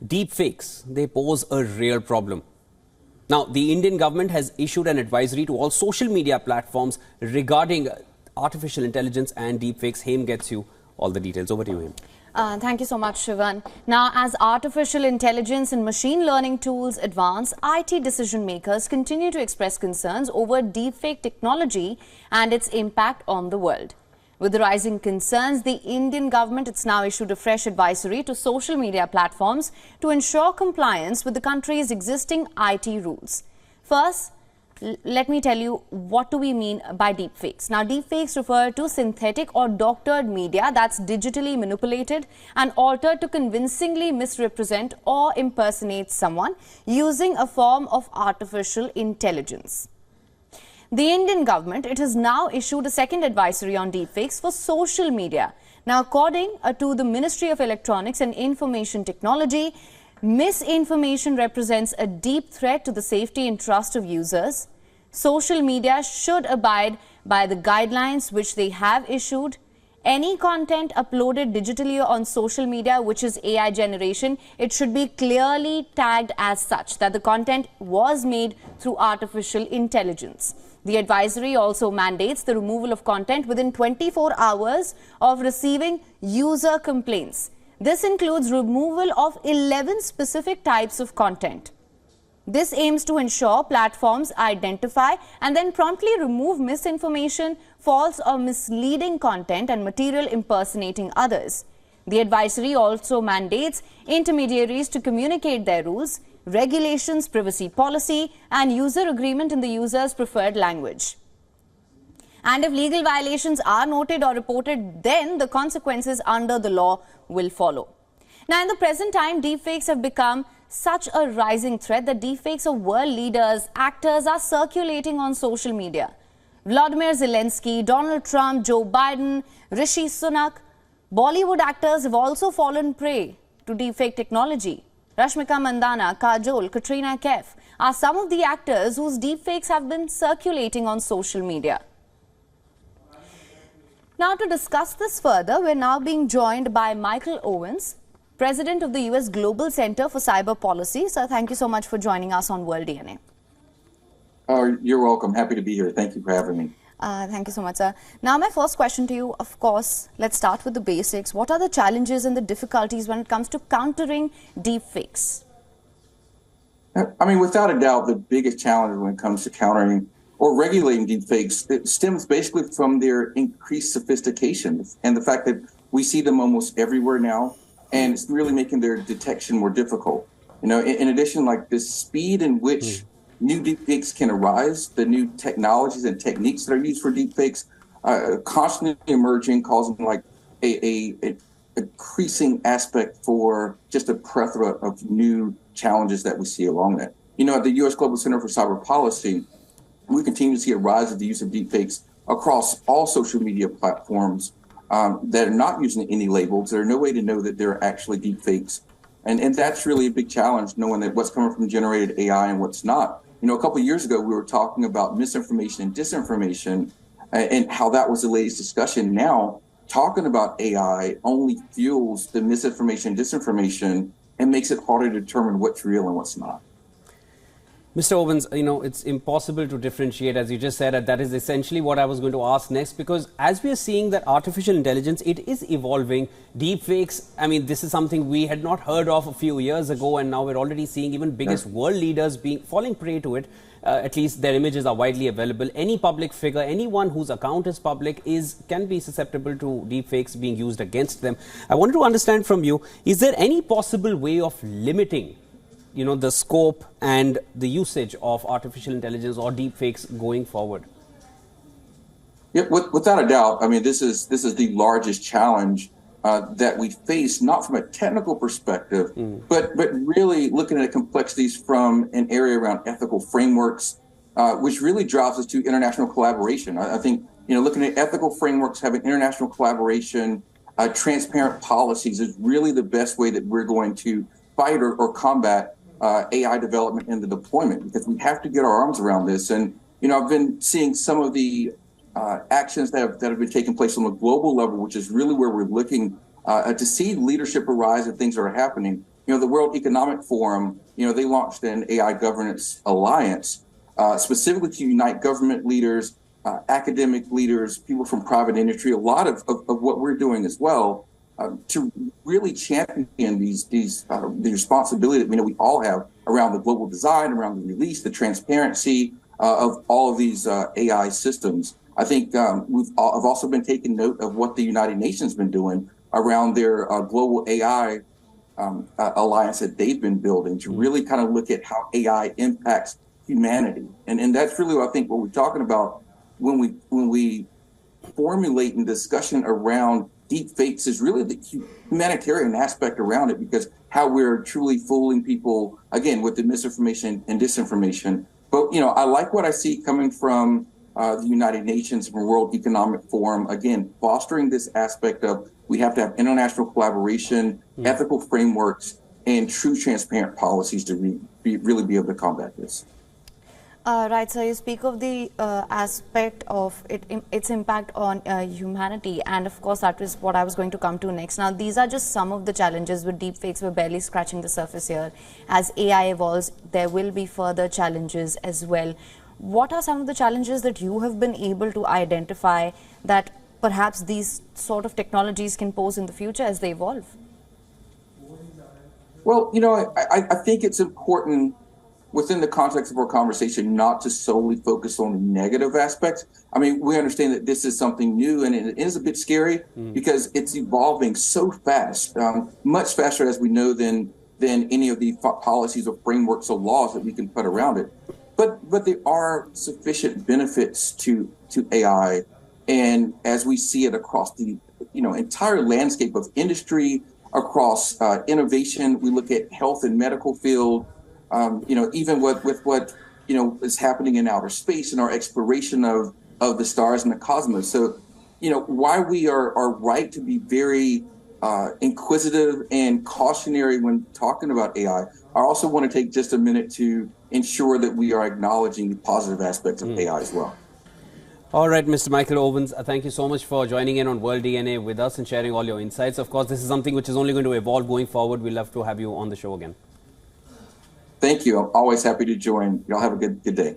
Deepfakes, they pose a real problem. Now, the Indian government has issued an advisory to all social media platforms regarding artificial intelligence and deepfakes. Haim gets you all the details. Over to you, Haim. Thank you so much, Shivan. Now, as artificial intelligence and machine learning tools advance, IT decision makers continue to express concerns over deepfake technology and its impact on the world. With the rising concerns, the Indian government has now issued a fresh advisory to social media platforms to ensure compliance with the country's existing IT rules. First, let me tell you what do we mean by deepfakes. Now, deepfakes refer to synthetic or doctored media that's digitally manipulated and altered to convincingly misrepresent or impersonate someone using a form of artificial intelligence. The Indian government, it has now issued a second advisory on deepfakes for social media. Now, according to the Ministry of Electronics and Information Technology, misinformation represents a deep threat to the safety and trust of users. Social media should abide by the guidelines which they have issued. Any content uploaded digitally on social media, which is AI generation, it should be clearly tagged as such, that the content was made through artificial intelligence. The advisory also mandates the removal of content within 24 hours of receiving user complaints. This includes removal of 11 specific types of content. This aims to ensure platforms identify and then promptly remove misinformation, false or misleading content and material impersonating others. The advisory also mandates intermediaries to communicate their rules, regulations, privacy policy and user agreement in the user's preferred language. And if legal violations are noted or reported, then the consequences under the law will follow. Now, in the present time, deepfakes have become such a rising threat that deepfakes of world leaders, actors are circulating on social media. Vladimir Zelensky, Donald Trump, Joe Biden, Rishi Sunak, Bollywood actors have also fallen prey to deepfake technology. Rashmika Mandanna, Kajol, Katrina Kaif are some of the actors whose deepfakes have been circulating on social media. Now, to discuss this further, we're now being joined by Michael Owens, President of the US Global Center for Cyber Policy. Sir, thank you so much for joining us on World DNA. You're welcome. Happy to be here. Thank you for having me. Thank you so much, sir. Now, my first question to you, of course, let's start with the basics. What are the challenges and the difficulties when it comes to countering deepfakes? I mean, without a doubt, the biggest challenge when it comes to countering or regulating deepfakes, it stems basically from their increased sophistication and the fact that we see them almost everywhere now, and it's really making their detection more difficult. You know, in addition, like the speed in which new deepfakes can arise, the new technologies and techniques that are used for deepfakes, constantly emerging, causing like a increasing aspect for just a plethora of new challenges that we see along that. You know, at the U.S. Global Center for Cyber Policy, we continue to see a rise of the use of deepfakes across all social media platforms that are not using any labels. There's no way to know that they're actually deepfakes. And that's really a big challenge, knowing that what's coming from generated AI and what's not. You know, a couple of years ago, we were talking about misinformation and disinformation and how that was the latest discussion. Now, talking about AI only fuels the misinformation and disinformation and makes it harder to determine what's real and what's not. Mr. Owens, you know, it's impossible to differentiate, as you just said, and that is essentially what I was going to ask next, because as we are seeing that artificial intelligence, it is evolving. Deepfakes, I mean, this is something we had not heard of a few years ago, and now we're already seeing even biggest world leaders falling prey to it. At least their images are widely available. Any public figure, anyone whose account is public can be susceptible to deepfakes being used against them. I wanted to understand from you, is there any possible way of limiting the scope and the usage of artificial intelligence or deepfakes going forward? Yeah, without a doubt. I mean, this is the largest challenge that we face, not from a technical perspective, but really looking at complexities from an area around ethical frameworks, which really drives us to international collaboration. I think, looking at ethical frameworks, having international collaboration, transparent policies is really the best way that we're going to fight or combat AI development and the deployment, because we have to get our arms around this. And, I've been seeing some of the actions that have been taking place on a global level, which is really where we're looking to see leadership arise and things that are happening. the World Economic Forum, they launched an AI governance alliance specifically to unite government leaders, academic leaders, people from private industry, a lot of what we're doing as well, to really champion the responsibility that we all have around the global design, around the release, the transparency of all of these AI systems. I think I've also been taking note of what the United Nations been doing around their global AI alliance that they've been building to really kind of look at how AI impacts humanity. And that's really what I think what we're talking about when we formulate a discussion around deepfakes is really the humanitarian aspect around it, because how we're truly fooling people, again, with the misinformation and disinformation. But, I like what I see coming from the United Nations, from World Economic Forum, again, fostering this aspect of we have to have international collaboration, ethical frameworks, and true transparent policies to really be able to combat this. Right, so you speak of the aspect of its impact on humanity, and of course that is what I was going to come to next. Now, these are just some of the challenges with deepfakes. We're barely scratching the surface here. As AI evolves, there will be further challenges as well. What are some of the challenges that you have been able to identify that perhaps these sort of technologies can pose in the future as they evolve? Well, I think it's important within the context of our conversation not to solely focus on the negative aspects. I mean, we understand that this is something new, and it is a bit scary because it's evolving so fast, much faster, as we know, than any of the policies or frameworks or laws that we can put around it. But there are sufficient benefits to AI, and as we see it across the entire landscape of industry, across innovation, we look at health and medical field. Even with what is happening in outer space and our exploration of the stars and the cosmos. So, why we are right to be very inquisitive and cautionary when talking about AI. I also want to take just a minute to ensure that we are acknowledging the positive aspects of AI as well. All right, Mr. Michael Owens, thank you so much for joining in on World DNA with us and sharing all your insights. Of course, this is something which is only going to evolve going forward. We'd love to have you on the show again. Thank you. I'm always happy to join. Y'all have a good day.